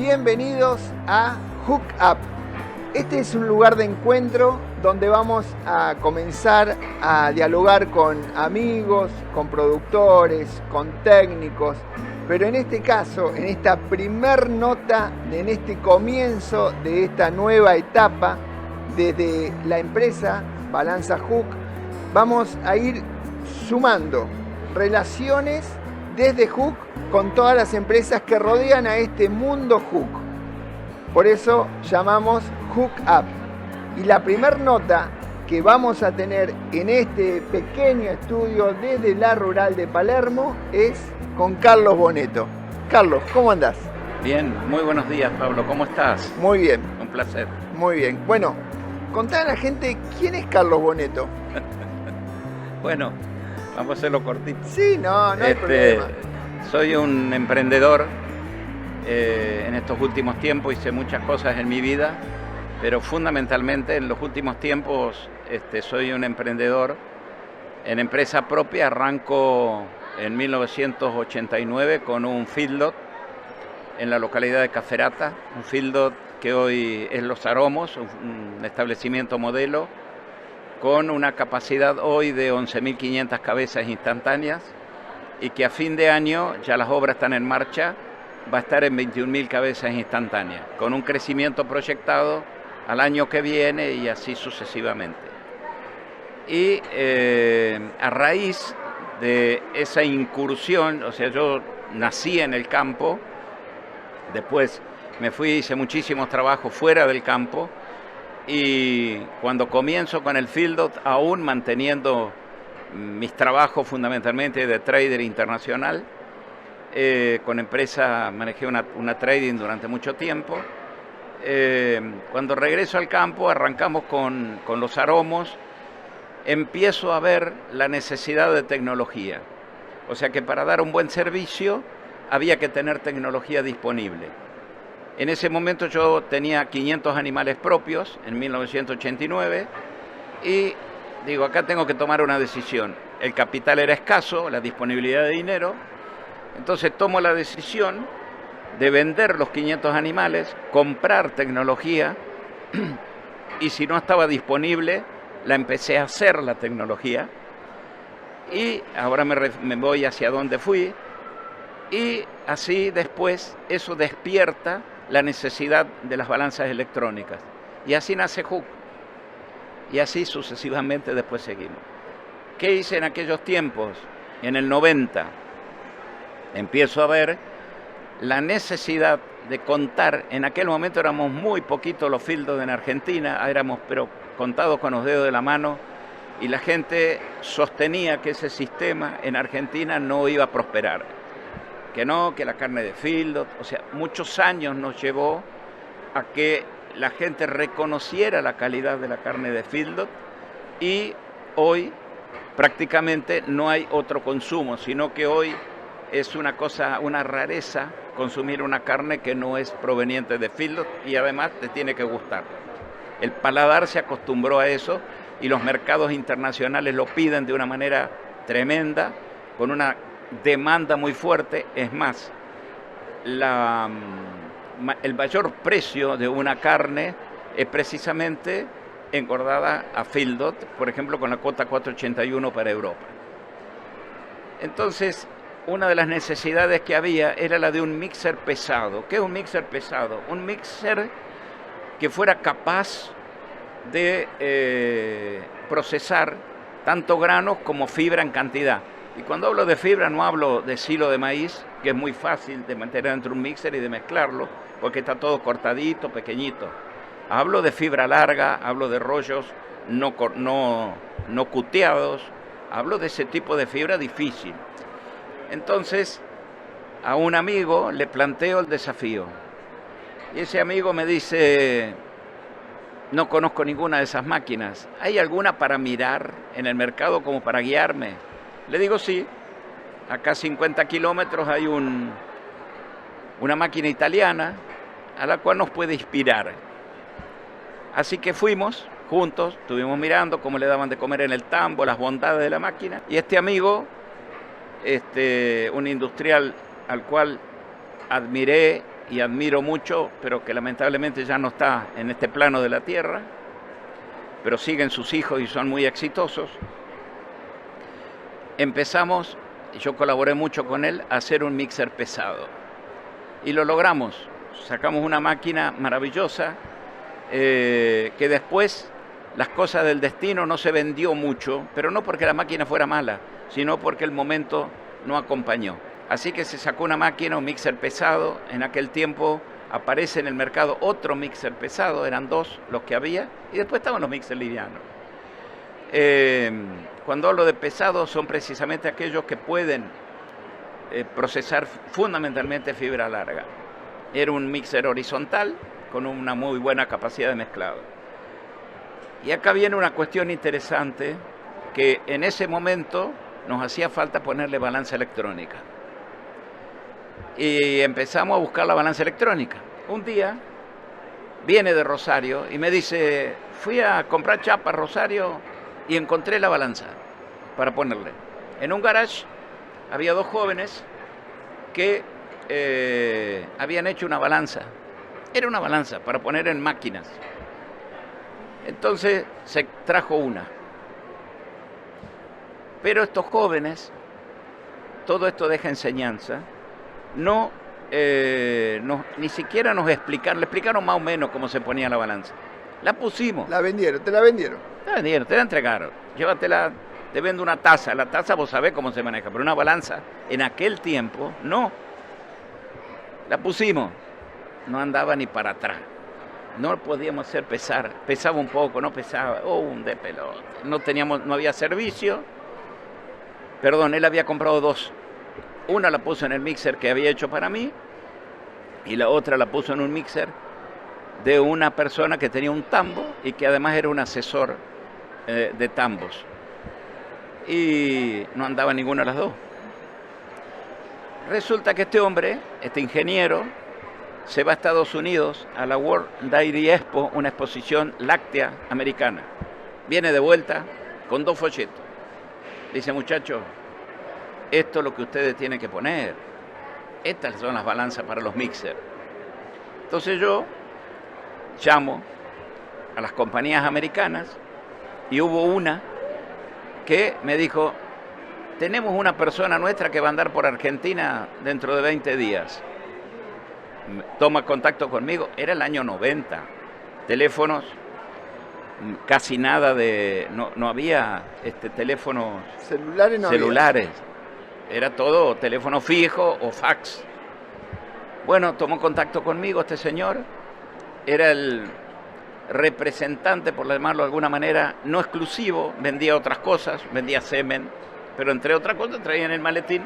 Bienvenidos a Hook Up. Este es un lugar de encuentro donde vamos a comenzar a dialogar con amigos, con productores, con técnicos, pero en este caso, en esta primer nota, en este comienzo de esta nueva etapa, desde la empresa Balanza Hook, vamos a ir sumando relaciones desde Hook con todas las empresas que rodean a este mundo Hook. Por eso llamamos Hook Up. Y la primer nota que vamos a tener en este pequeño estudio desde la rural de Palermo es con Carlos Boneto. Carlos, ¿cómo andás? Bien, muy buenos días, Pablo. ¿Cómo estás? Muy bien. Un placer. Muy bien. Bueno, contá a la gente quién es Carlos Boneto. Bueno, vamos a hacerlo cortito. Sí, no hay problema. Soy un emprendedor. En estos últimos tiempos hice muchas cosas en mi vida, pero fundamentalmente en los últimos tiempos soy un emprendedor. En empresa propia arranco en 1989 con un feedlot en la localidad de Caferata, un feedlot que hoy es Los Aromos, un establecimiento modelo con una capacidad hoy de 11.500 cabezas instantáneas y que a fin de año, ya las obras están en marcha, va a estar en 21.000 cabezas instantáneas, con un crecimiento proyectado al año que viene y así sucesivamente. Y a raíz de esa incursión, o sea, yo nací en el campo, después me fui, hice muchísimos trabajos fuera del campo, y cuando comienzo con el feedlot, aún manteniendo mis trabajos fundamentalmente de trader internacional, con empresa manejé una trading durante mucho tiempo. Cuando regreso al campo, arrancamos con Los Aromos, empiezo a ver la necesidad de tecnología. O sea que para dar un buen servicio había que tener tecnología disponible. En ese momento yo tenía 500 animales propios en 1989 y digo, acá tengo que tomar una decisión. El capital era escaso, la disponibilidad de dinero, entonces tomo la decisión de vender los 500 animales, comprar tecnología y si no estaba disponible, la empecé a hacer la tecnología y ahora me voy hacia donde fui y así después eso despierta la necesidad de las balanzas electrónicas y así nace Hook y así sucesivamente después seguimos. ¿Qué hice en aquellos tiempos? En el 90 empiezo a ver la necesidad de contar, en aquel momento éramos muy poquitos los feedlots en Argentina, éramos pero contados con los dedos de la mano y la gente sostenía que ese sistema en Argentina no iba a prosperar. Que no, que la carne de feedlot, o sea, muchos años nos llevó a que la gente reconociera la calidad de la carne de feedlot y hoy prácticamente no hay otro consumo, sino que hoy es una cosa, una rareza consumir una carne que no es proveniente de feedlot y además te tiene que gustar. El paladar se acostumbró a eso y los mercados internacionales lo piden de una manera tremenda, con una demanda muy fuerte. Es más, el mayor precio de una carne es precisamente engordada a feedlot, por ejemplo con la cuota 481 para Europa. Entonces, una de las necesidades que había era la de un mixer pesado. ¿Qué es un mixer pesado? Un mixer que fuera capaz de procesar tanto granos como fibra en cantidad. Y cuando hablo de fibra no hablo de silo de maíz, que es muy fácil de mantener dentro de un mixer y de mezclarlo, porque está todo cortadito, pequeñito. Hablo de fibra larga, hablo de rollos no cuteados, hablo de ese tipo de fibra difícil. Entonces, a un amigo le planteo el desafío. Y ese amigo me dice, no conozco ninguna de esas máquinas. ¿Hay alguna para mirar en el mercado como para guiarme? Le digo sí, acá a 50 kilómetros hay una máquina italiana a la cual nos puede inspirar. Así que fuimos juntos, estuvimos mirando cómo le daban de comer en el tambo, las bondades de la máquina. Y este amigo, un industrial al cual admiré y admiro mucho, pero que lamentablemente ya no está en este plano de la tierra, pero siguen sus hijos y son muy exitosos. Empezamos, yo colaboré mucho con él, a hacer un mixer pesado. Y lo logramos. Sacamos una máquina maravillosa, que después las cosas del destino no se vendió mucho, pero no porque la máquina fuera mala, sino porque el momento no acompañó. Así que se sacó una máquina, un mixer pesado. En aquel tiempo aparece en el mercado otro mixer pesado, eran dos los que había, y después estaban los mixers livianos. Cuando hablo de pesados son precisamente aquellos que pueden procesar fundamentalmente fibra larga. Era un mixer horizontal con una muy buena capacidad de mezclado. Y acá viene una cuestión interesante, que en ese momento nos hacía falta ponerle balanza electrónica. Y empezamos a buscar la balanza electrónica. Un día viene de Rosario y me dice, fui a comprar chapa a Rosario y encontré la balanza para ponerle. En un garage había dos jóvenes que habían hecho una balanza. Era una balanza para poner en máquinas. Entonces se trajo una. Pero estos jóvenes, todo esto deja enseñanza, ni siquiera nos explicaron, le explicaron más o menos cómo se ponía la balanza. La pusimos. La vendieron, te la vendieron. Te la vendieron, te la entregaron. Llévatela, te vendo una taza. La taza vos sabés cómo se maneja, pero una balanza en aquel tiempo, no. La pusimos, no andaba ni para atrás. No podíamos hacer pesar, pesaba un poco, no pesaba, un de pelota. No había servicio. Perdón, él había comprado dos. Una la puso en el mixer que había hecho para mí y la otra la puso en un mixer de una persona que tenía un tambo y que además era un asesor de tambos. Y no andaba ninguna de las dos. Resulta que este hombre, este ingeniero, se va a Estados Unidos a la World Dairy Expo, una exposición láctea americana. Viene de vuelta con dos folletos. Dice, muchachos, esto es lo que ustedes tienen que poner. Estas son las balanzas para los mixers. Entonces yo llamo a las compañías americanas y hubo una que me dijo, tenemos una persona nuestra que va a andar por Argentina dentro de 20 días. Toma contacto conmigo, era el año 90, teléfonos, casi nada de, no había teléfonos celulares, no celulares. Era todo teléfono fijo o fax. Bueno, tomó contacto conmigo este señor, era el representante, por llamarlo de alguna manera, no exclusivo, vendía otras cosas, vendía semen, pero entre otras cosas traía en el maletín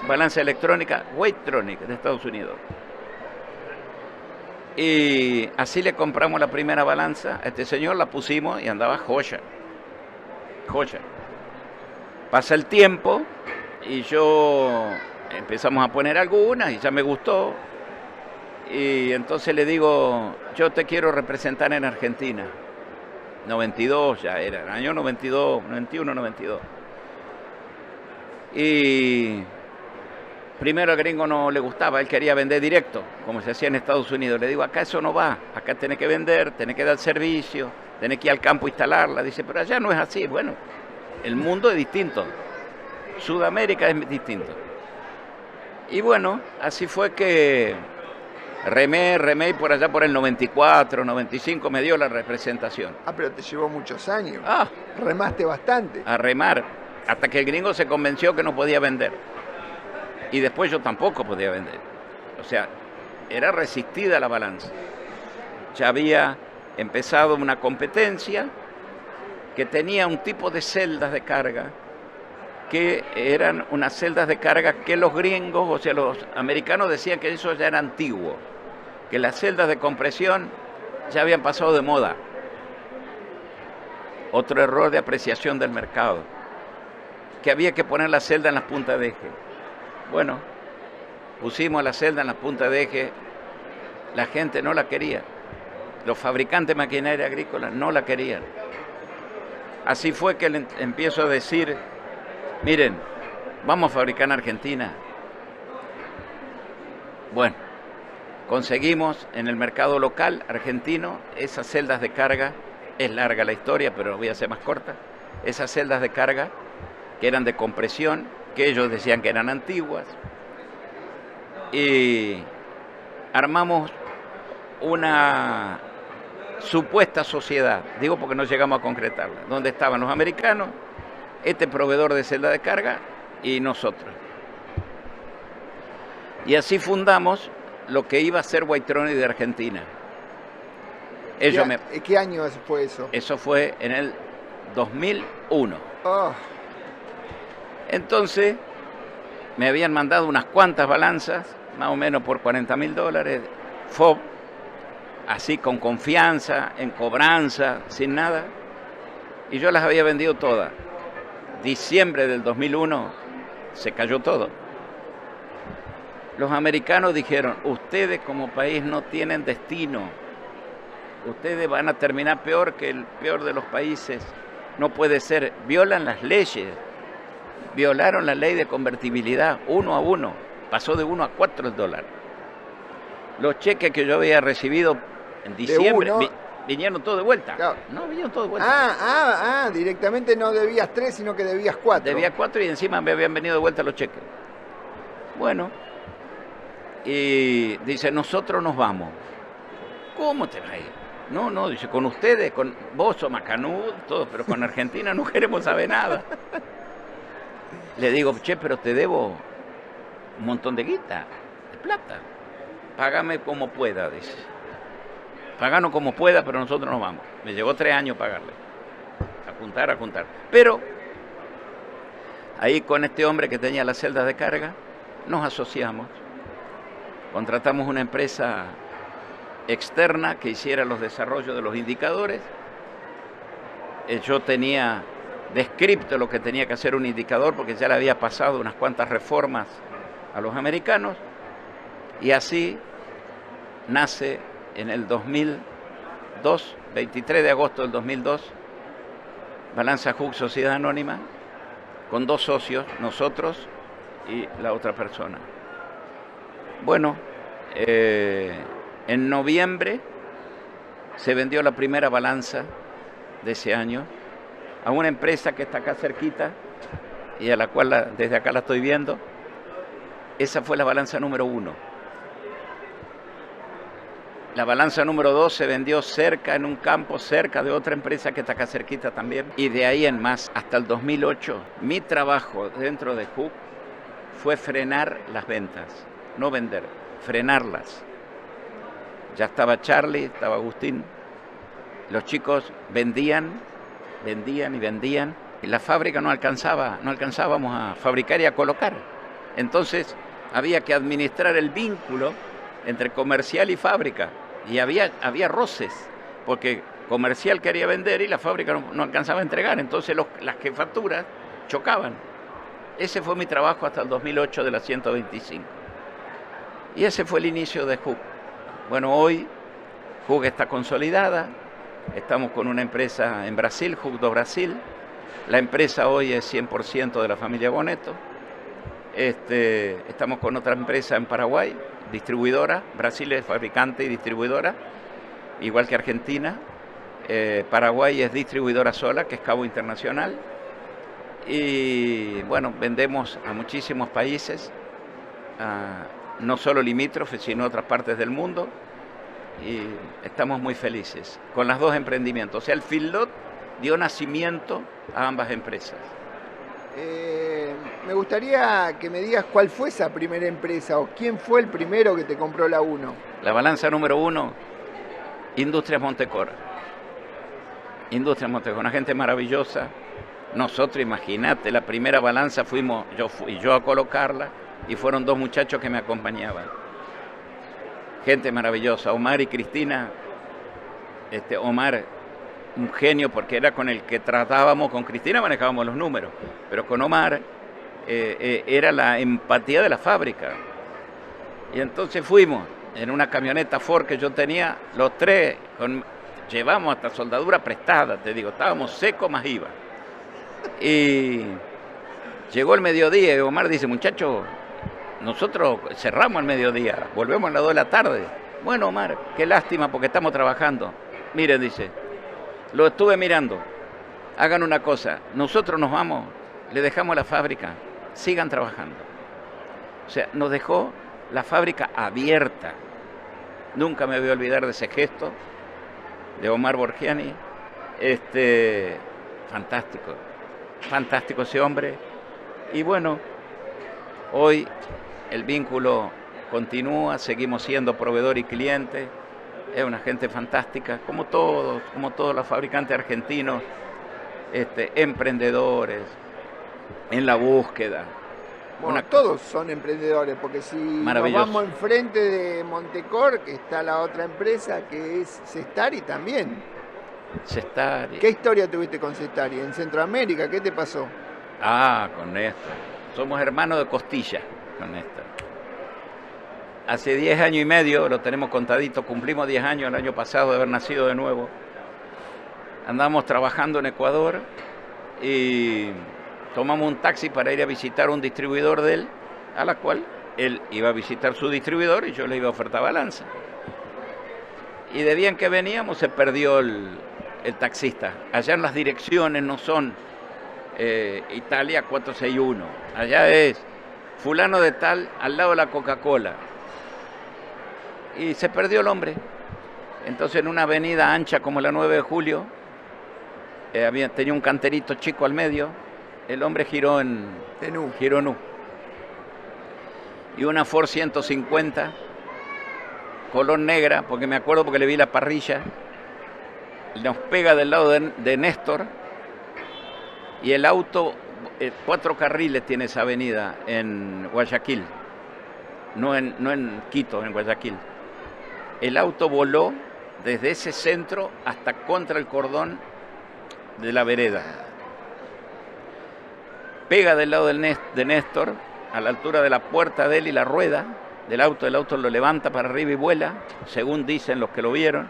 balanza electrónica, Weightronic de Estados Unidos. Y así le compramos la primera balanza a este señor, la pusimos y andaba joya. Joya. Pasa el tiempo y yo empezamos a poner algunas y ya me gustó. Y entonces le digo, yo te quiero representar en Argentina. 92 ya era, el año 92, 91, 92. Y primero al gringo no le gustaba, él quería vender directo, como se hacía en Estados Unidos. Le digo, acá eso no va, acá tenés que vender, tenés que dar servicio, tenés que ir al campo a instalarla. Dice, pero allá no es así. Bueno, el mundo es distinto, Sudamérica es distinto. Y bueno, así fue que remé y por allá por el 94, 95 me dio la representación. Ah, pero te llevó muchos años. Ah, remaste bastante. A remar, hasta que el gringo se convenció que no podía vender. Y después yo tampoco podía vender. O sea, era resistida la balanza. Ya había empezado una competencia que tenía un tipo de celdas de carga que eran unas celdas de carga que los gringos, o sea, los americanos decían que eso ya era antiguo, que las celdas de compresión ya habían pasado de moda. Otro error de apreciación del mercado, que había que poner la celda en las puntas de eje. Bueno, pusimos la celda en las puntas de eje, la gente no la quería, los fabricantes de maquinaria agrícola no la querían. Así fue que le empiezo a decir, miren, vamos a fabricar en Argentina. Bueno, conseguimos en el mercado local argentino esas celdas de carga. Es larga la historia, pero voy a hacer más corta. Esas celdas de carga que eran de compresión, que ellos decían que eran antiguas, y armamos una supuesta sociedad, digo porque no llegamos a concretarla, donde estaban los americanos, este proveedor de celda de carga y nosotros. Y así fundamos lo que iba a ser White de Argentina. ¿Qué año fue eso? Eso fue en el 2001. Oh. Entonces, me habían mandado unas cuantas balanzas, más o menos por $40.000, FOB, así con confianza, en cobranza, sin nada, y yo las había vendido todas. Diciembre del 2001 se cayó todo. Los americanos dijeron, ustedes como país no tienen destino, ustedes van a terminar peor que el peor de los países, no puede ser, violan las leyes, violaron la ley de convertibilidad 1 a 1, pasó de 1 a 4 el dólar. Los cheques que yo había recibido en diciembre vinieron todos de vuelta. Claro. No, vinieron todos de vuelta. Directamente no debías 3, sino que debías 4. Debía 4 y encima me habían venido de vuelta los cheques. Bueno, y dice, nosotros nos vamos. ¿Cómo te vas a ir? No, dice, con ustedes, con vos, sos macanudo, todo, pero con Argentina no queremos saber nada. Le digo, che, pero te debo un montón de guita, de plata. Págame como pueda, dice. Páganos como pueda, pero nosotros nos vamos. Me llevó 3 años pagarle. A juntar. Pero, ahí con este hombre que tenía las celdas de carga, nos asociamos. Contratamos una empresa externa que hiciera los desarrollos de los indicadores. Yo tenía descripto lo que tenía que hacer un indicador porque ya le había pasado unas cuantas reformas a los americanos, y así nace en el 2002, 23 de agosto del 2002, Balanza Hook Sociedad Anónima, con 2 socios, nosotros y la otra persona. Bueno, en noviembre se vendió la primera balanza de ese año a una empresa que está acá cerquita y a la cual desde acá la estoy viendo. Esa fue la balanza número 1. La balanza número 2 se vendió cerca, en un campo cerca de otra empresa que está acá cerquita también. Y de ahí en más, hasta el 2008, mi trabajo dentro de Hook fue frenar las ventas, no vender, frenarlas. Ya estaba Charlie, estaba Agustín. Los chicos vendían, y la fábrica no alcanzábamos a fabricar y a colocar. Entonces había que administrar el vínculo entre comercial y fábrica, y había roces, porque comercial quería vender y la fábrica no alcanzaba a entregar, entonces las jefaturas chocaban. Ese fue mi trabajo hasta el 2008 de la 125. Y ese fue el inicio de Hook. Bueno, hoy Hook está consolidada, estamos con una empresa en Brasil, Hook do Brasil. La empresa hoy es 100% de la familia Boneto. Estamos con otra empresa en Paraguay, distribuidora. Brasil es fabricante y distribuidora, igual que Argentina. Paraguay es distribuidora sola, que es Cabo Internacional. Y bueno, vendemos a muchísimos países, no solo limítrofes, sino otras partes del mundo. Y estamos muy felices con los 2 emprendimientos. O sea, el Feedlot dio nacimiento a ambas empresas. Me gustaría que me digas cuál fue esa primera empresa o quién fue el primero que te compró la 1. La balanza número 1, Industrias Montecora. Industrias Montecora, una gente maravillosa. Nosotros, imagínate, la primera balanza fui yo a colocarla y fueron 2 muchachos que me acompañaban. Gente maravillosa, Omar y Cristina. Omar, un genio, porque era con el que tratábamos. Con Cristina manejábamos los números, pero con Omar era la empatía de la fábrica. Y entonces fuimos en una camioneta Ford que yo tenía, los 3, llevamos hasta soldadura prestada, te digo, estábamos secos más IVA. Y llegó el mediodía y Omar dice, muchachos, nosotros cerramos al mediodía, volvemos a las 2 de la tarde. Bueno, Omar, qué lástima porque estamos trabajando. Miren, dice, lo estuve mirando. Hagan una cosa, nosotros nos vamos, le dejamos la fábrica, sigan trabajando. O sea, nos dejó la fábrica abierta. Nunca me voy a olvidar de ese gesto de Omar Borgiani. Fantástico, fantástico ese hombre. Y bueno, hoy el vínculo continúa, seguimos siendo proveedor y cliente. Es una gente fantástica, como todos los fabricantes argentinos, emprendedores, en la búsqueda. Bueno, todos son emprendedores, porque si nos vamos enfrente de Montecor, que está la otra empresa que es Cestari también. Cestari. ¿Qué historia tuviste con Cestari? ¿En Centroamérica? ¿Qué te pasó? Con Néstor. Somos hermanos de costilla con Néstor. Hace 10 años y medio, lo tenemos contadito, cumplimos 10 años el año pasado de haber nacido de nuevo. Andamos trabajando en Ecuador y tomamos un taxi para ir a visitar un distribuidor de él, a la cual él iba a visitar su distribuidor y yo le iba a ofertar balanza. Y de bien que veníamos se perdió el taxista. Allá en las direcciones no son Italia 461, allá es fulano de tal al lado de la Coca-Cola. Y se perdió el hombre. Entonces en una avenida ancha como la 9 de Julio, tenía un canterito chico al medio, el hombre giró en Nu. Y una Ford 150, color negra, porque me acuerdo porque le vi la parrilla, nos pega del lado de Néstor, y el auto, 4 carriles tiene esa avenida en Guayaquil, no en Quito, en Guayaquil. El auto voló desde ese centro hasta contra el cordón de la vereda. Pega del lado de Néstor, a la altura de la puerta de él y la rueda del auto. El auto lo levanta para arriba y vuela, según dicen los que lo vieron.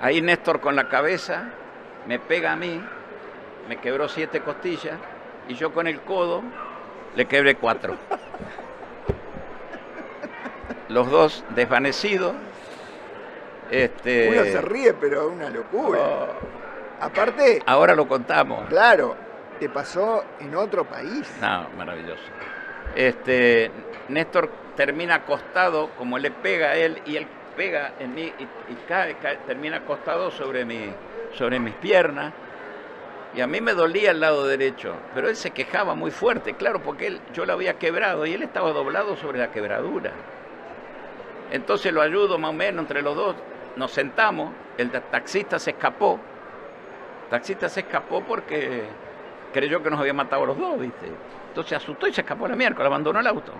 Ahí Néstor con la cabeza me pega a mí, me quebró 7 costillas y yo con el codo le quebré 4. Los dos desvanecidos. Uno se ríe, pero es una locura. Aparte... Ahora lo contamos. Claro, te pasó en otro país. No, maravilloso. Néstor termina acostado, como le pega a él, y él pega en mí y cae, termina acostado sobre mis piernas. Y a mí me dolía el lado derecho, pero él se quejaba muy fuerte, claro, porque yo lo había quebrado y él estaba doblado sobre la quebradura. Entonces lo ayudo más o menos entre los dos, nos sentamos, el taxista se escapó. El taxista se escapó porque creyó que nos había matado a los dos, ¿viste? Entonces se asustó y se escapó a la miércoles, abandonó el auto.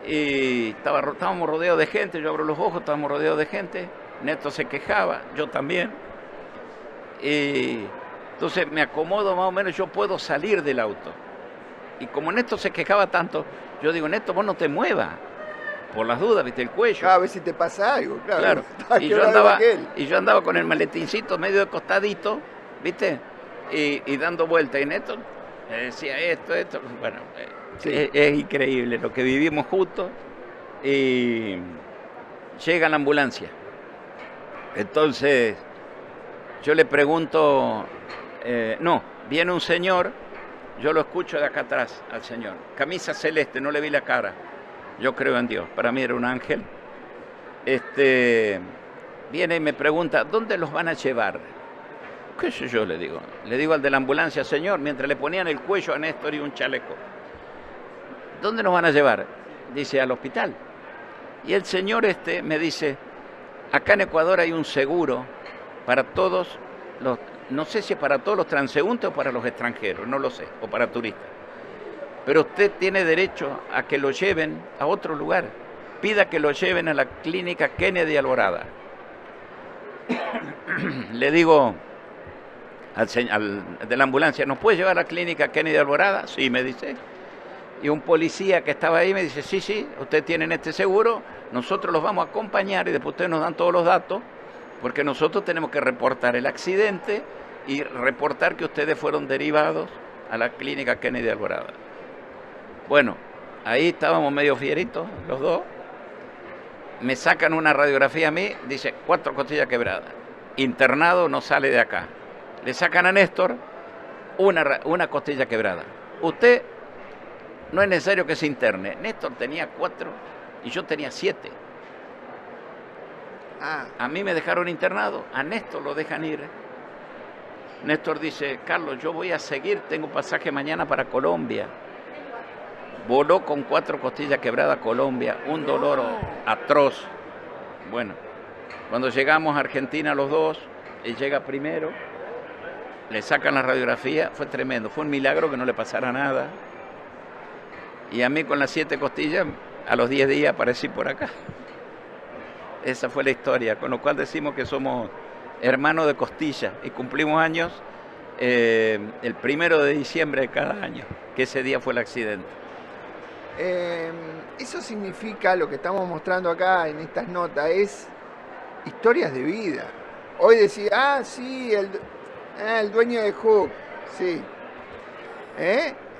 Y estábamos rodeados de gente, yo abro los ojos, estábamos rodeados de gente, Néstor se quejaba, yo también. Y entonces me acomodo más o menos, yo puedo salir del auto. Y como Néstor se quejaba tanto, yo digo, Néstor, vos no te muevas, por las dudas, ¿viste? El cuello. A ver si te pasa algo, claro. Y yo andaba con el maletincito medio de costadito, ¿viste? Y dando vueltas. Y Néstor me decía esto. Bueno, sí. Es increíble lo que vivimos juntos. Y llega la ambulancia. Entonces, yo le pregunto, viene un señor, yo lo escucho de acá atrás al señor. Camisa celeste, no le vi la cara. Yo creo en Dios, para mí era un ángel. Viene y me pregunta, ¿dónde los van a llevar? ¿Qué sé yo? Le digo al de la ambulancia, señor, mientras le ponían el cuello a Néstor y un chaleco. ¿Dónde nos van a llevar? Dice, al hospital. Y el señor me dice, acá en Ecuador hay un seguro para todos los, no sé si es para todos los transeúntes o para los extranjeros, no lo sé, o para turistas. Pero usted tiene derecho a que lo lleven a otro lugar. Pida que lo lleven a la clínica Kennedy Alborada. Le digo al de la ambulancia, ¿nos puede llevar a la clínica Kennedy Alborada? Sí, me dice. Y un policía que estaba ahí me dice, sí, ustedes tienen este seguro, nosotros los vamos a acompañar y después ustedes nos dan todos los datos, porque nosotros tenemos que reportar el accidente y reportar que ustedes fueron derivados a la clínica Kennedy Alborada. Bueno, ahí estábamos medio fieritos, los dos. Me sacan una radiografía a mí, dice 4 costillas quebradas. Internado, no sale de acá. Le sacan a Néstor una costilla quebrada. Usted no es necesario que se interne. Néstor tenía 4 y yo tenía 7. A mí me dejaron internado, a Néstor lo dejan ir. Néstor dice, Carlos, yo voy a seguir, tengo pasaje mañana para Colombia. Voló con 4 costillas quebradas a Colombia, un dolor atroz. Bueno, cuando llegamos a Argentina los dos, él llega primero, le sacan la radiografía, fue tremendo, fue un milagro que no le pasara nada. Y a mí con las 7 costillas, a los 10 días aparecí por acá. Esa fue la historia, con lo cual decimos que somos hermanos de costilla y cumplimos años el 1 de diciembre de cada año, que ese día fue el accidente. Eso significa, lo que estamos mostrando acá en estas notas, es historias de vida. Hoy decía, sí, el dueño de Hook, sí.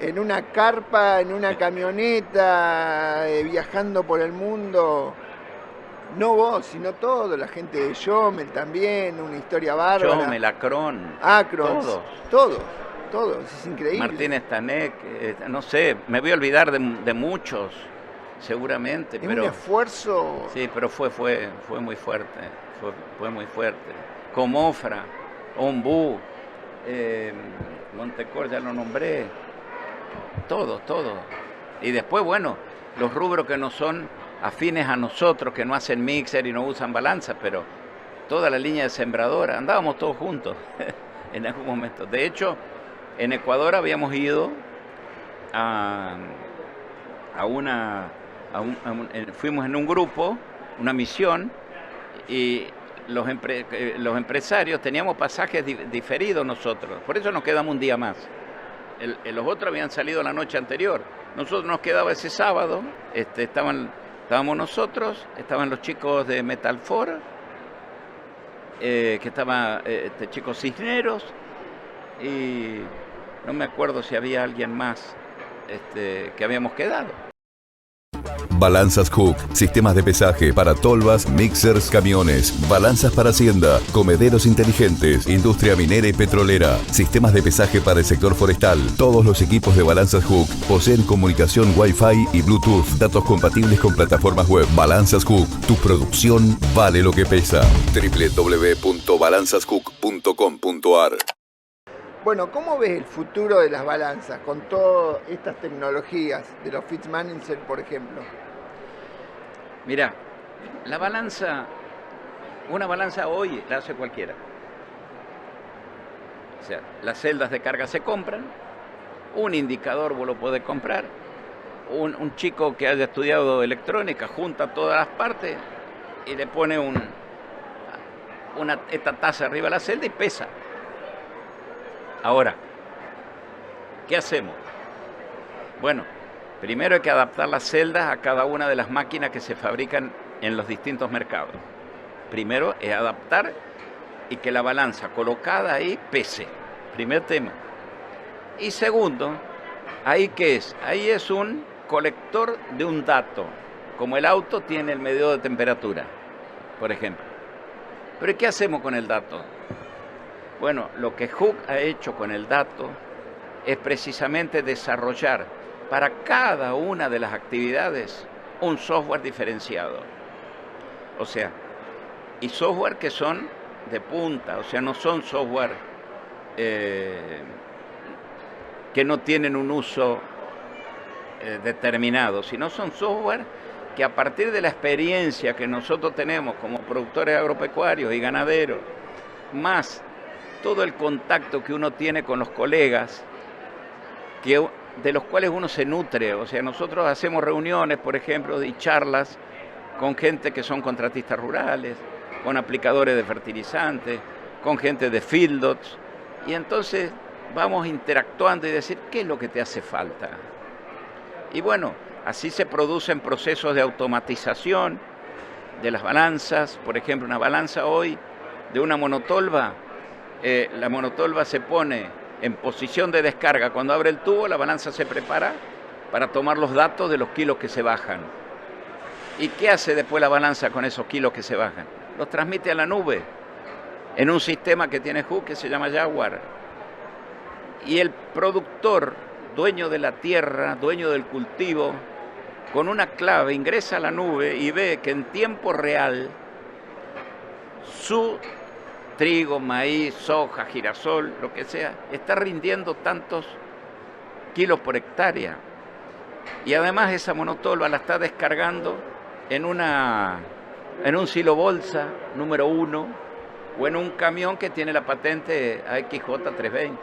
En una carpa, en una camioneta, viajando por el mundo. No vos, sino todo, la gente de Yomel también, una historia bárbara. Yomel, Acron, todos, es increíble. Martínez Tanek, no sé, me voy a olvidar de muchos, seguramente. Es un esfuerzo. Sí, pero fue muy fuerte, fue muy fuerte. Comofra, Ombú, Montecor, ya lo nombré, todo. Y después, bueno, los rubros que no son afines a nosotros, que no hacen mixer y no usan balanza, pero toda la línea de sembradora, andábamos todos juntos en algún momento. De hecho, en Ecuador habíamos ido fuimos en un grupo, una misión, y los empresarios teníamos pasajes diferidos nosotros, por eso nos quedamos un día más. Los otros habían salido la noche anterior, nosotros nos quedaba ese sábado, estábamos nosotros, estaban los chicos de Metalfor, que estaba chico Cisneros, y no me acuerdo si había alguien más que habíamos quedado. Balanzas Hook, sistemas de pesaje para tolvas, mixers, camiones, balanzas para hacienda, comederos inteligentes, industria minera y petrolera, sistemas de pesaje para el sector forestal. Todos los equipos de Balanzas Hook poseen comunicación Wi-Fi y Bluetooth, datos compatibles con plataformas web. Balanzas Hook, tu producción vale lo que pesa. www.balanzashook.com.ar. Bueno, ¿cómo ves el futuro de las balanzas con todas estas tecnologías de los Fitzmanager, por ejemplo? Mira, una balanza hoy la hace cualquiera. O sea, las celdas de carga se compran, un indicador vos lo podés comprar, un chico que haya estudiado electrónica junta todas las partes y le pone esta taza arriba de la celda y pesa. Ahora, ¿qué hacemos? Bueno, primero hay que adaptar las celdas a cada una de las máquinas que se fabrican en los distintos mercados. Primero es adaptar y que la balanza colocada ahí pese. Primer tema. Y segundo, ¿ahí qué es? Ahí es un colector de un dato, como el auto tiene el medidor de temperatura, por ejemplo. Pero ¿qué hacemos con el dato? Bueno, lo que Hook ha hecho con el dato es precisamente desarrollar para cada una de las actividades un software diferenciado. O sea, y software que son de punta, o sea, no son software que no tienen un uso determinado, sino son software que a partir de la experiencia que nosotros tenemos como productores agropecuarios y ganaderos, más todo el contacto que uno tiene con los colegas, de los cuales uno se nutre. O sea, nosotros hacemos reuniones, por ejemplo, y charlas con gente que son contratistas rurales, con aplicadores de fertilizantes, con gente de Fieldots, y entonces vamos interactuando y decir, ¿qué es lo que te hace falta? Y bueno, así se producen procesos de automatización de las balanzas. Por ejemplo, una balanza hoy de una monotolva, la monotolva se pone en posición de descarga. Cuando abre el tubo, la balanza se prepara para tomar los datos de los kilos que se bajan. ¿Y qué hace después la balanza con esos kilos que se bajan? Los transmite a la nube en un sistema que tiene Hook que se llama Jaguar. Y el productor, dueño de la tierra, dueño del cultivo, con una clave ingresa a la nube y ve que en tiempo real su trigo, maíz, soja, girasol, lo que sea, está rindiendo tantos kilos por hectárea. Y además esa monotolva la está descargando en un silo bolsa número 1 o en un camión que tiene la patente AXJ320.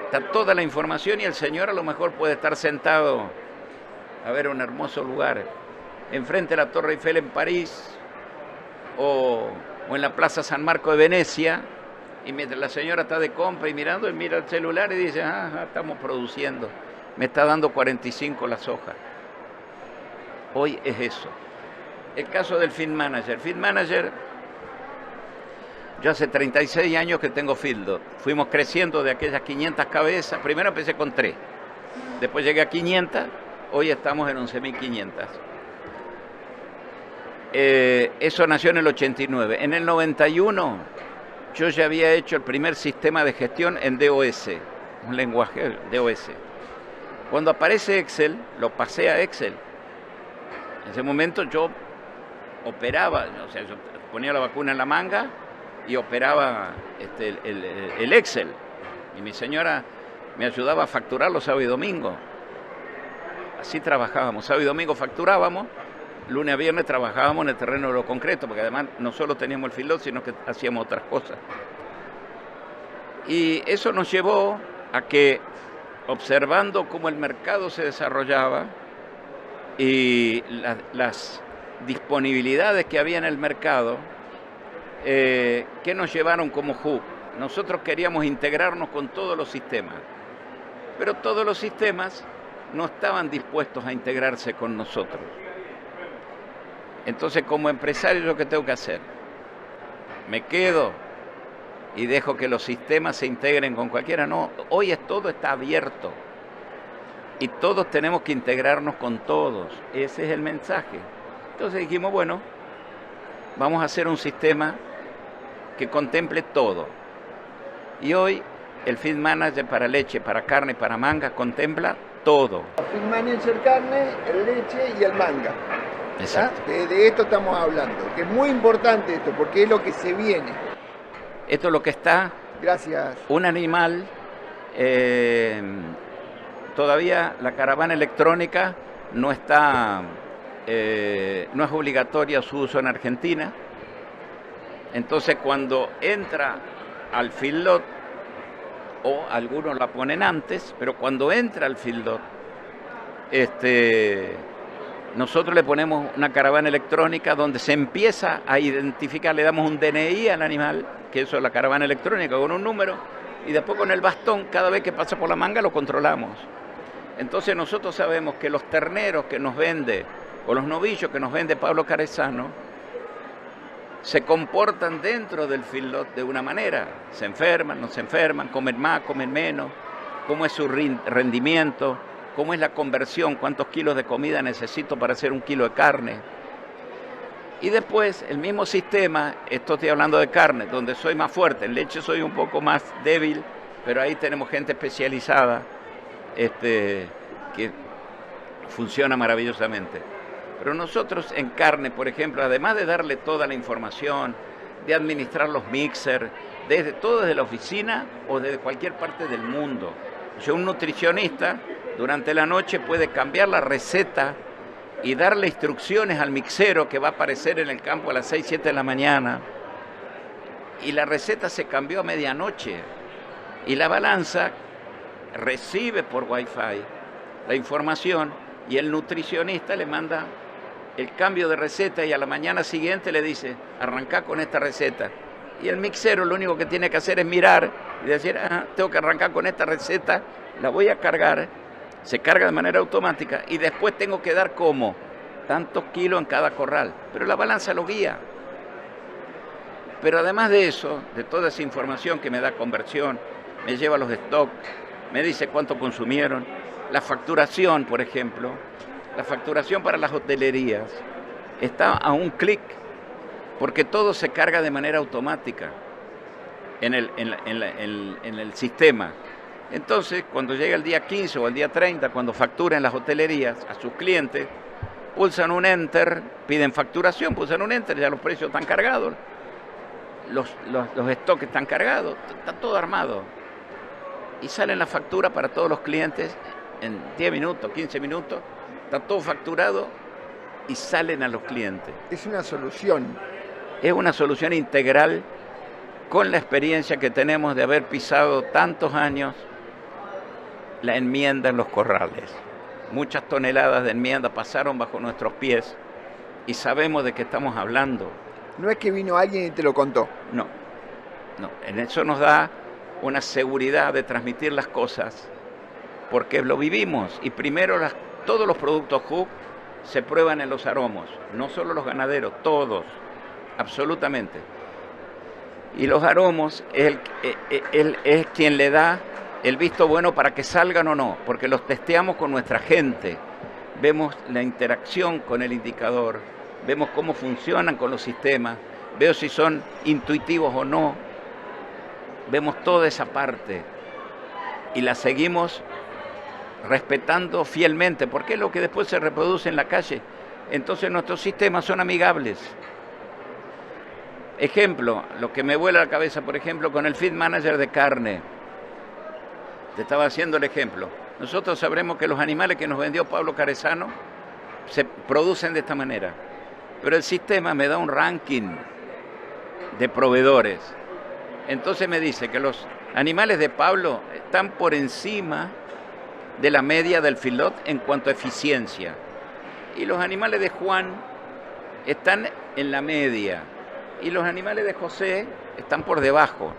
Está toda la información y el señor a lo mejor puede estar sentado a ver un hermoso lugar enfrente de la Torre Eiffel en París o en la Plaza San Marco de Venecia, y mientras la señora está de compra y mirando, él mira el celular y dice, estamos produciendo, me está dando 45 la soja. Hoy es eso. El caso del Field Manager. Field Manager, yo hace 36 años que tengo Fieldot. Fuimos creciendo de aquellas 500 cabezas. Primero empecé con 3. Después llegué a 500. Hoy estamos en 11.500. Eso nació en el 89. En el 91 yo ya había hecho el primer sistema de gestión en DOS. Un lenguaje DOS. Cuando aparece Excel, lo pasé a Excel. En ese momento yo operaba, o sea, yo ponía la vacuna en la manga y operaba el Excel. Y mi señora me ayudaba a facturar los sábados y domingos. Así trabajábamos. Sábado y domingo facturábamos, lunes a viernes trabajábamos en el terreno de lo concreto, porque además no solo teníamos el Fieldot, sino que hacíamos otras cosas. Y eso nos llevó a que, observando cómo el mercado se desarrollaba y las disponibilidades que había en el mercado, que nos llevaron como Hook. Nosotros queríamos integrarnos con todos los sistemas, pero todos los sistemas no estaban dispuestos a integrarse con nosotros. Entonces, como empresario, ¿yo qué tengo que hacer? ¿Me quedo y dejo que los sistemas se integren con cualquiera? No, hoy todo está abierto y todos tenemos que integrarnos con todos. Ese es el mensaje. Entonces dijimos, bueno, vamos a hacer un sistema que contemple todo. Y hoy el Feed Manager para leche, para carne, para manga contempla todo. Feed Manager carne, el leche y el manga. Exacto. De esto estamos hablando, que es muy importante esto, porque es lo que se viene. Esto es lo que está. Gracias. Un animal, todavía la caravana electrónica no está, no es obligatoria su uso en Argentina. Entonces cuando entra al Fieldot, o algunos la ponen antes, pero cuando entra al Fieldot, nosotros le ponemos una caravana electrónica donde se empieza a identificar, le damos un DNI al animal, que eso es la caravana electrónica, con un número, y después con el bastón, cada vez que pasa por la manga, lo controlamos. Entonces nosotros sabemos que los terneros que nos vende, o los novillos que nos vende Pablo Carezano, se comportan dentro del Fieldot de una manera. Se enferman, no se enferman, comen más, comen menos, cómo es su rendimiento, cómo es la conversión, cuántos kilos de comida necesito para hacer 1 kilo de carne. Y después el mismo sistema, esto estoy hablando de carne, donde soy más fuerte, en leche soy un poco más débil, pero ahí tenemos gente especializada que funciona maravillosamente. Pero nosotros en carne, por ejemplo, además de darle toda la información, de administrar los mixers, todo desde la oficina o desde cualquier parte del mundo. Un nutricionista durante la noche puede cambiar la receta y darle instrucciones al mixero que va a aparecer en el campo a las 6, 7 de la mañana. Y la receta se cambió a medianoche. Y la balanza recibe por Wi-Fi la información y el nutricionista le manda el cambio de receta y a la mañana siguiente le dice, arrancá con esta receta. Y el mixero lo único que tiene que hacer es mirar y decir, tengo que arrancar con esta receta, la voy a cargar, se carga de manera automática y después tengo que dar como tantos kilos en cada corral. Pero la balanza lo guía. Pero además de eso, de toda esa información que me da conversión, me lleva los stocks, me dice cuánto consumieron, La facturación, por ejemplo, la facturación para las hotelerías está a un clic, porque todo se carga de manera automática en el sistema. Entonces, cuando llega el día 15 o el día 30, cuando facturen las hotelerías a sus clientes, pulsan un enter, piden facturación, pulsan un enter, ya los precios están cargados, los stocks están cargados, está todo armado. Y sale la factura para todos los clientes en 10 minutos, 15 minutos, está todo facturado y salen a los clientes. Es una solución. Es una solución integral con la experiencia que tenemos de haber pisado tantos años la enmienda en los corrales. Muchas toneladas de enmienda pasaron bajo nuestros pies y sabemos de qué estamos hablando. No es que vino alguien y te lo contó. No. En eso nos da una seguridad de transmitir las cosas, porque lo vivimos. Y primero todos los productos Hook se prueban en los aromos, no solo los ganaderos, todos, absolutamente. Y los aromos es quien le da el visto bueno para que salgan o no, porque los testeamos con nuestra gente, vemos la interacción con el indicador, vemos cómo funcionan con los sistemas, veo si son intuitivos o no, vemos toda esa parte y la seguimos respetando fielmente, porque es lo que después se reproduce en la calle. Entonces nuestros sistemas son amigables. Ejemplo, lo que me vuela la cabeza, por ejemplo, con el Feed Manager de carne. Te estaba haciendo el ejemplo. Nosotros sabremos que los animales que nos vendió Pablo Carezano se producen de esta manera. Pero el sistema me da un ranking de proveedores. Entonces me dice que los animales de Pablo están por encima de la media del feedlot en cuanto a eficiencia. Y los animales de Juan están en la media. Y los animales de José están por debajo.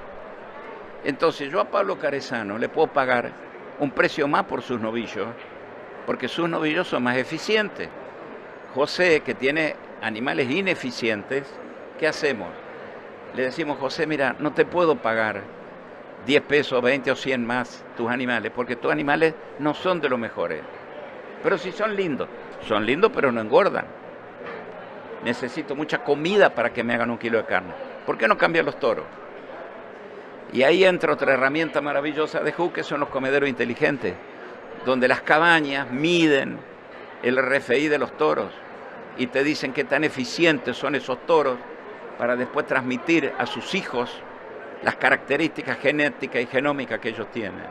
Entonces yo a Pablo Carezano le puedo pagar un precio más por sus novillos, porque sus novillos son más eficientes. José, que tiene animales ineficientes, ¿qué hacemos? Le decimos, José, mira, no te puedo pagar 10 pesos, 20 o 100 más tus animales, porque tus animales no son de los mejores. Pero sí son lindos pero no engordan. Necesito mucha comida para que me hagan 1 kilo de carne. ¿Por qué no cambian los toros? Y ahí entra otra herramienta maravillosa de Hook, que son los comederos inteligentes, donde las cabañas miden el RFI de los toros y te dicen qué tan eficientes son esos toros para después transmitir a sus hijos las características genéticas y genómicas que ellos tienen.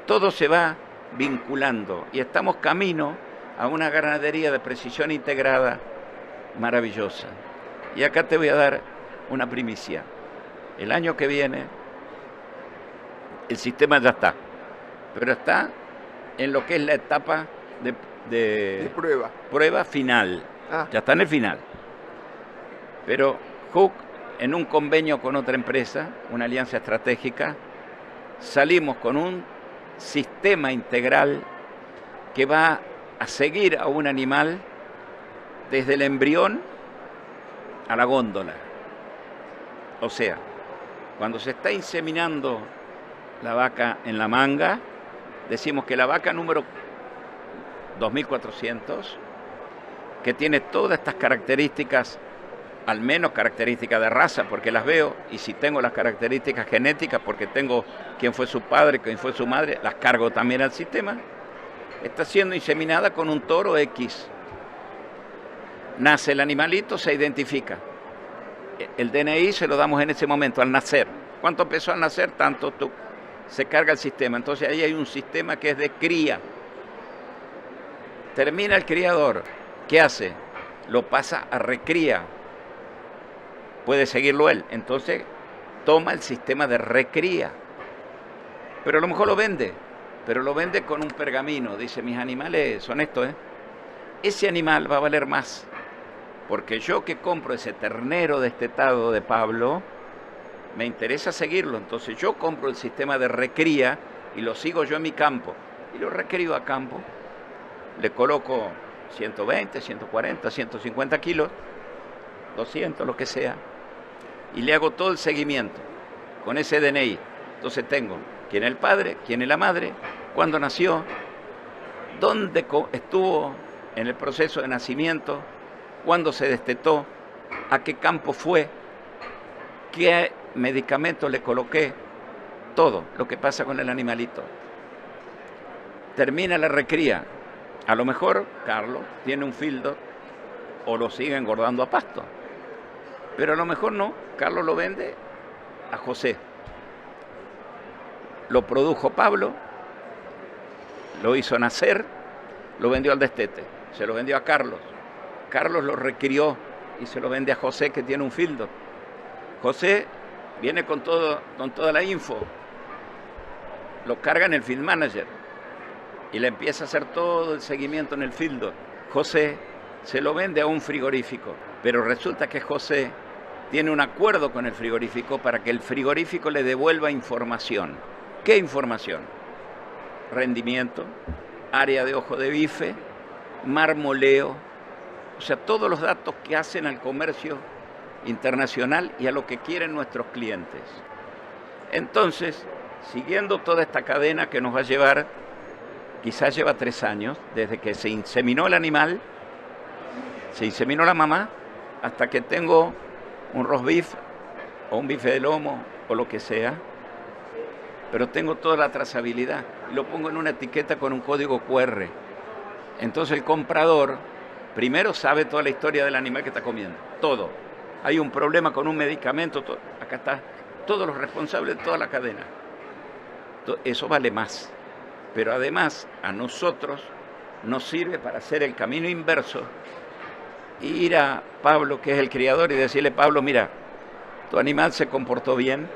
Todo se va vinculando y estamos camino a una ganadería de precisión integrada maravillosa. Y acá te voy a dar una primicia. El año que viene el sistema ya está, pero está en lo que es la etapa de prueba final. Ya está en el final. Pero Hook, en un convenio con otra empresa, una alianza estratégica, salimos con un sistema integral que va a seguir a un animal desde el embrión a la góndola. O sea, cuando se está inseminando la vaca en la manga, decimos que la vaca número 2400, que tiene todas estas características, al menos características de raza, porque las veo, y si tengo las características genéticas, porque tengo quién fue su padre, quién fue su madre, las cargo también al sistema, está siendo inseminada con un toro X. Nace el animalito, se identifica. El DNI se lo damos en ese momento, al nacer. ¿Cuánto pesó al nacer? Tanto tú. Se carga el sistema. Entonces ahí hay un sistema que es de cría. Termina el criador. ¿Qué hace? Lo pasa a recría. Puede seguirlo él. Entonces toma el sistema de recría. Pero a lo mejor lo vende. Pero lo vende con un pergamino. Dice, mis animales son estos, ¿eh? Ese animal va a valer más. Porque yo que compro ese ternero destetado de Pablo, me interesa seguirlo. Entonces yo compro el sistema de recría y lo sigo yo en mi campo. Y lo recrío a campo. Le coloco 120, 140, 150 kilos, 200, lo que sea. Y le hago todo el seguimiento con ese DNI. Entonces tengo quién es el padre, quién es la madre, cuándo nació, dónde estuvo en el proceso de nacimiento, cuándo se destetó, a qué campo fue, qué medicamento le coloqué, todo lo que pasa con el animalito. Termina la recría. A lo mejor Carlos tiene un fieldo o lo sigue engordando a pasto. Pero a lo mejor no. Carlos lo vende a José. Lo produjo Pablo, lo hizo nacer, lo vendió al destete. Se lo vendió a Carlos. Carlos lo recrió y se lo vende a José, que tiene un fieldo. José viene con toda la info. Lo carga en el field manager y le empieza a hacer todo el seguimiento en el fieldo. José se lo vende a un frigorífico, pero resulta que José tiene un acuerdo con el frigorífico para que el frigorífico le devuelva información. ¿Qué información? Rendimiento, área de ojo de bife, marmoleo, o sea, todos los datos que hacen al comercio internacional y a lo que quieren nuestros clientes. Entonces, siguiendo toda esta cadena que nos va a llevar, quizás lleva 3 años, desde que se inseminó el animal, se inseminó la mamá, hasta que tengo un roast beef o un bife de lomo o lo que sea, pero tengo toda la trazabilidad y lo pongo en una etiqueta con un código QR. Entonces el comprador primero sabe toda la historia del animal que está comiendo, todo. Hay un problema con un medicamento, acá está todos los responsables de toda la cadena. Eso vale más, pero además a nosotros nos sirve para hacer el camino inverso e ir a Pablo, que es el criador, y decirle: Pablo, mira, tu animal se comportó bien,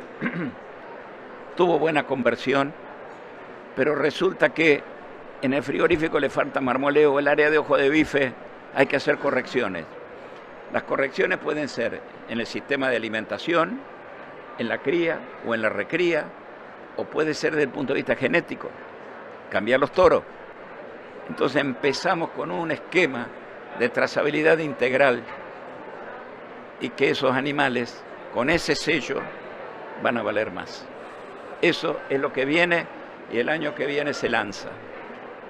tuvo buena conversión, pero resulta que en el frigorífico le falta marmoleo, el área de ojo de bife, hay que hacer correcciones. Las correcciones pueden ser en el sistema de alimentación, en la cría o en la recría, o puede ser desde el punto de vista genético, cambiar los toros. Entonces empezamos con un esquema de trazabilidad integral y que esos animales con ese sello van a valer más. Eso es lo que viene y el año que viene se lanza.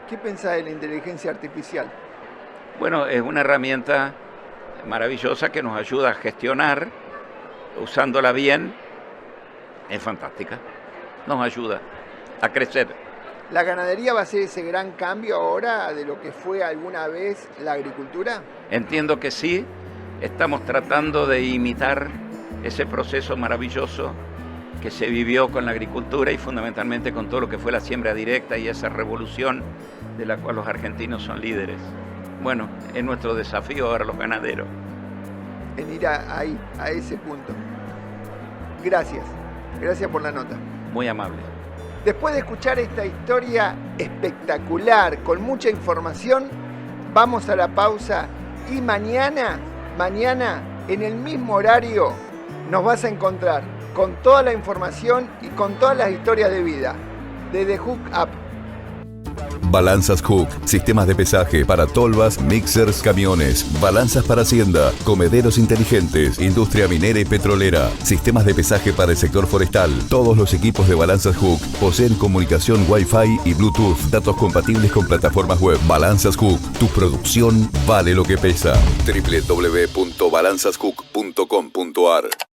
¿Qué pensás de la inteligencia artificial? Bueno, es una herramienta maravillosa que nos ayuda a gestionar, usándola bien, es fantástica, nos ayuda a crecer. ¿La ganadería va a ser ese gran cambio ahora de lo que fue alguna vez la agricultura? Entiendo que sí, estamos tratando de imitar ese proceso maravilloso que se vivió con la agricultura y fundamentalmente con todo lo que fue la siembra directa y esa revolución de la cual los argentinos son líderes. Bueno, es nuestro desafío ahora los ganaderos. En ir ahí, a ese punto. Gracias por la nota. Muy amable. Después de escuchar esta historia espectacular, con mucha información, vamos a la pausa y mañana, en el mismo horario, nos vas a encontrar con toda la información y con todas las historias de vida de The Hook Up. Balanzas Hook, sistemas de pesaje para tolvas, mixers, camiones, balanzas para hacienda, comederos inteligentes, industria minera y petrolera, sistemas de pesaje para el sector forestal. Todos los equipos de Balanzas Hook poseen comunicación Wi-Fi y Bluetooth, datos compatibles con plataformas web. Balanzas Hook, tu producción vale lo que pesa. www.balanzashook.com.ar